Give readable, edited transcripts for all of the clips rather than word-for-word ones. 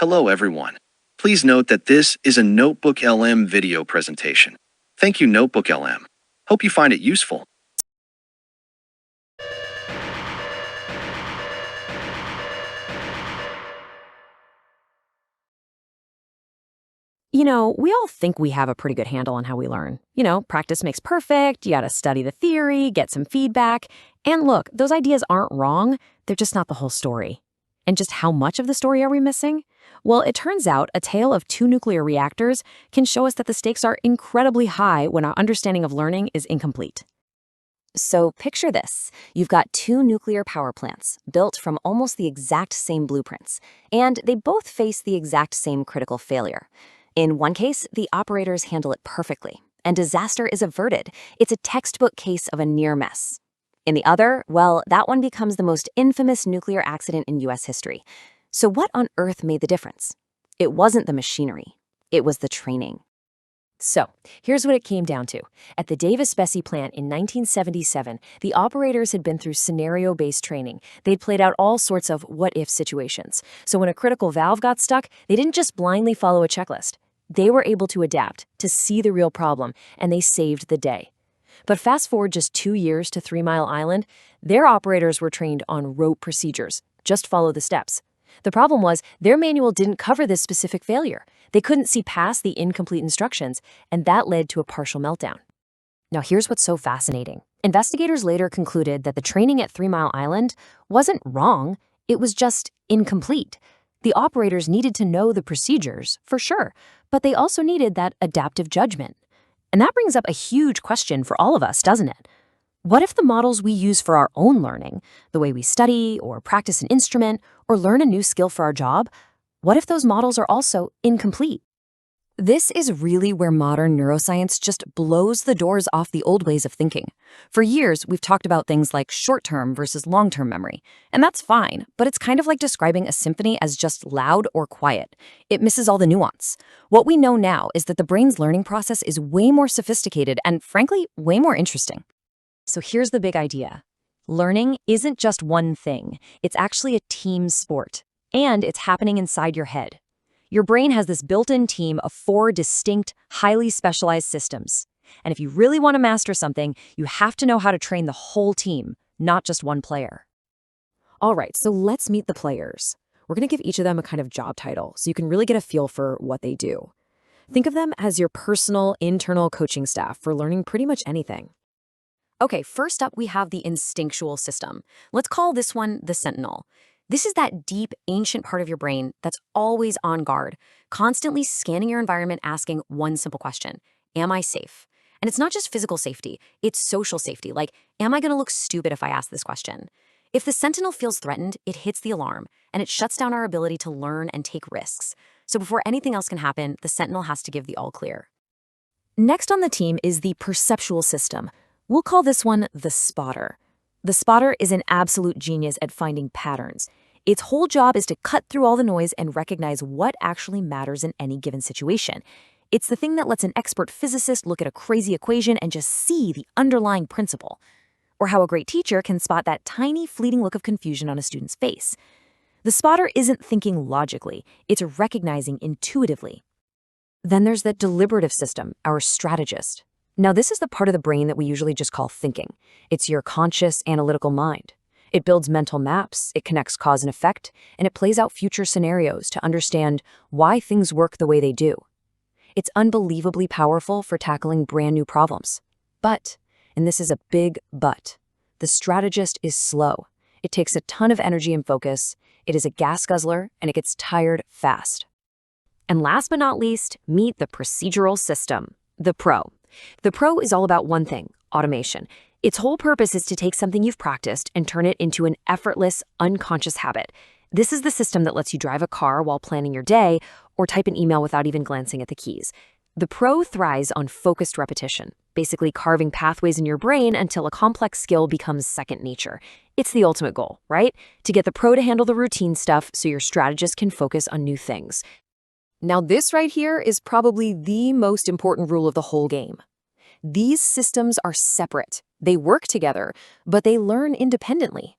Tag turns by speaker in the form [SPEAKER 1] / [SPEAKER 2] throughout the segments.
[SPEAKER 1] Hello everyone. Please note that this is a NotebookLM video presentation. Thank you NotebookLM. Hope you find it useful.
[SPEAKER 2] We all think we have a pretty good handle on how we learn. Practice makes perfect, you gotta study the theory, get some feedback. And look, those ideas aren't wrong, they're just not the whole story. And just how much of the story are we missing? Well, it turns out a tale of two nuclear reactors can show us that the stakes are incredibly high when our understanding of learning is incomplete. So picture this. You've got two nuclear power plants built from almost the exact same blueprints, and they both face the exact same critical failure. In one case, the operators handle it perfectly, and disaster is averted. It's a textbook case of a near miss. In the other, well, that one becomes the most infamous nuclear accident in U.S. history. So what on earth made the difference? It wasn't the machinery. It was the training. So, here's what it came down to. At the Davis-Besse plant in 1977, the operators had been through scenario-based training. They'd played out all sorts of what-if situations. So when a critical valve got stuck, they didn't just blindly follow a checklist. They were able to adapt, to see the real problem, and they saved the day. But fast forward just 2 years to 3 Mile Island, their operators were trained on rote procedures. Just follow the steps. The problem was, their manual didn't cover this specific failure. They couldn't see past the incomplete instructions, and that led to a partial meltdown. Now here's what's so fascinating. Investigators later concluded that the training at 3 Mile Island wasn't wrong, it was just incomplete. The operators needed to know the procedures, for sure, but they also needed that adaptive judgment. And that brings up a huge question for all of us, doesn't it? What if the models we use for our own learning, the way we study or practice an instrument or learn a new skill for our job, what if those models are also incomplete? This is really where modern neuroscience just blows the doors off the old ways of thinking. For years, we've talked about things like short-term versus long-term memory, and that's fine, but it's kind of like describing a symphony as just loud or quiet. It misses all the nuance. What we know now is that the brain's learning process is way more sophisticated and, frankly, way more interesting. So here's the big idea. Learning isn't just one thing. It's actually a team sport, and it's happening inside your head. Your brain has this built-in team of 4 distinct, highly specialized systems. And if you really want to master something, you have to know how to train the whole team, not just one player. All right, so let's meet the players. We're going to give each of them a kind of job title so you can really get a feel for what they do. Think of them as your personal, internal coaching staff for learning pretty much anything. Okay, first up, we have the instinctual system. Let's call this one the sentinel. This is that deep, ancient part of your brain that's always on guard, constantly scanning your environment, asking one simple question: am I safe? And it's not just physical safety, it's social safety. Like, am I going to look stupid if I ask this question? If the sentinel feels threatened, it hits the alarm, and it shuts down our ability to learn and take risks. So before anything else can happen, the sentinel has to give the all clear. Next on the team is the perceptual system. We'll call this one the spotter. The spotter is an absolute genius at finding patterns. Its whole job is to cut through all the noise and recognize what actually matters in any given situation. It's the thing that lets an expert physicist look at a crazy equation and just see the underlying principle. Or how a great teacher can spot that tiny, fleeting look of confusion on a student's face. The spotter isn't thinking logically, it's recognizing intuitively. Then there's the deliberative system, our strategist. Now, this is the part of the brain that we usually just call thinking. It's your conscious, analytical mind. It builds mental maps, it connects cause and effect, and it plays out future scenarios to understand why things work the way they do. It's unbelievably powerful for tackling brand new problems. But, and this is a big but, the strategist is slow. It takes a ton of energy and focus, it is a gas guzzler, and it gets tired fast. And last but not least, meet the procedural system, the pro. The pro is all about one thing: automation. Its whole purpose is to take something you've practiced and turn it into an effortless, unconscious habit. This is the system that lets you drive a car while planning your day or type an email without even glancing at the keys. The pro thrives on focused repetition, basically carving pathways in your brain until a complex skill becomes second nature. It's the ultimate goal, right? To get the pro to handle the routine stuff so your strategist can focus on new things. Now, this right here is probably the most important rule of the whole game. These systems are separate. They work together, but they learn independently.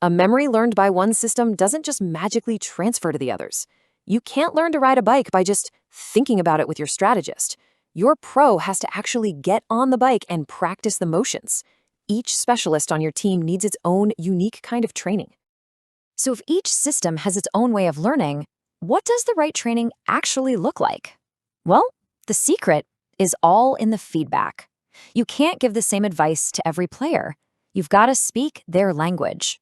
[SPEAKER 2] A memory learned by one system doesn't just magically transfer to the others. You can't learn to ride a bike by just thinking about it with your strategist. Your pro has to actually get on the bike and practice the motions. Each specialist on your team needs its own unique kind of training. So if each system has its own way of learning, what does the right training actually look like? Well, the secret is all in the feedback. You can't give the same advice to every player. You've got to speak their language.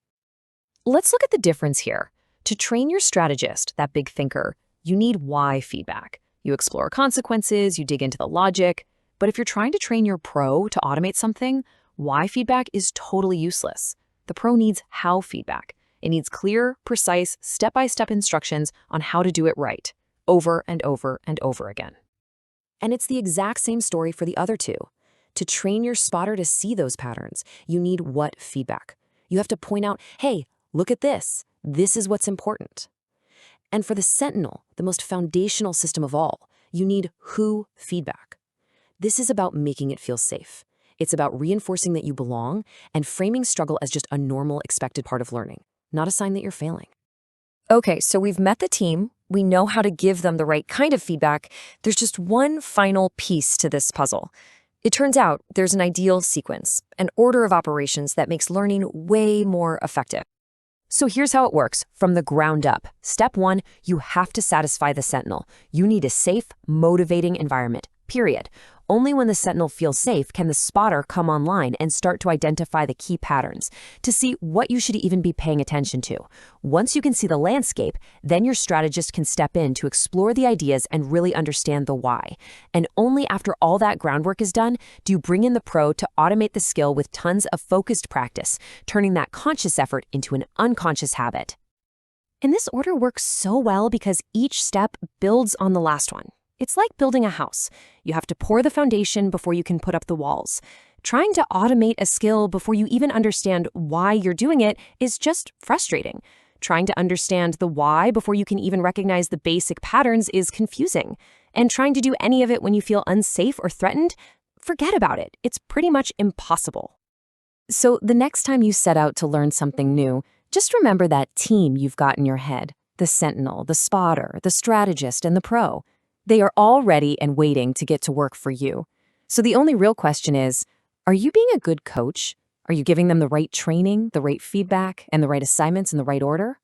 [SPEAKER 2] Let's look at the difference here. To train your strategist, that big thinker, you need why feedback. You explore consequences, you dig into the logic. But if you're trying to train your pro to automate something, why feedback is totally useless. The pro needs how feedback. It needs clear, precise, step-by-step instructions on how to do it right, over and over and over again. And it's the exact same story for the other two. To train your spotter to see those patterns, you need what feedback. You have to point out, hey, look at this. This is what's important. And for the Sentinel, the most foundational system of all, you need who feedback. This is about making it feel safe. It's about reinforcing that you belong and framing struggle as just a normal, expected part of learning, not a sign that you're failing. Okay, so we've met the team. We know how to give them the right kind of feedback. There's just one final piece to this puzzle. It turns out there's an ideal sequence, an order of operations that makes learning way more effective. So here's how it works from the ground up. Step 1, you have to satisfy the Sentinel. You need a safe, motivating environment, period. Only when the Sentinel feels safe can the spotter come online and start to identify the key patterns, to see what you should even be paying attention to. Once you can see the landscape, then your strategist can step in to explore the ideas and really understand the why. And only after all that groundwork is done, do you bring in the pro to automate the skill with tons of focused practice, turning that conscious effort into an unconscious habit. And this order works so well because each step builds on the last one. It's like building a house. You have to pour the foundation before you can put up the walls. Trying to automate a skill before you even understand why you're doing it is just frustrating. Trying to understand the why before you can even recognize the basic patterns is confusing. And trying to do any of it when you feel unsafe or threatened, forget about it. It's pretty much impossible. So the next time you set out to learn something new, just remember that team you've got in your head, the Sentinel, the spotter, the strategist, and the pro. They are all ready and waiting to get to work for you. So the only real question is, are you being a good coach? Are you giving them the right training, the right feedback, and the right assignments in the right order?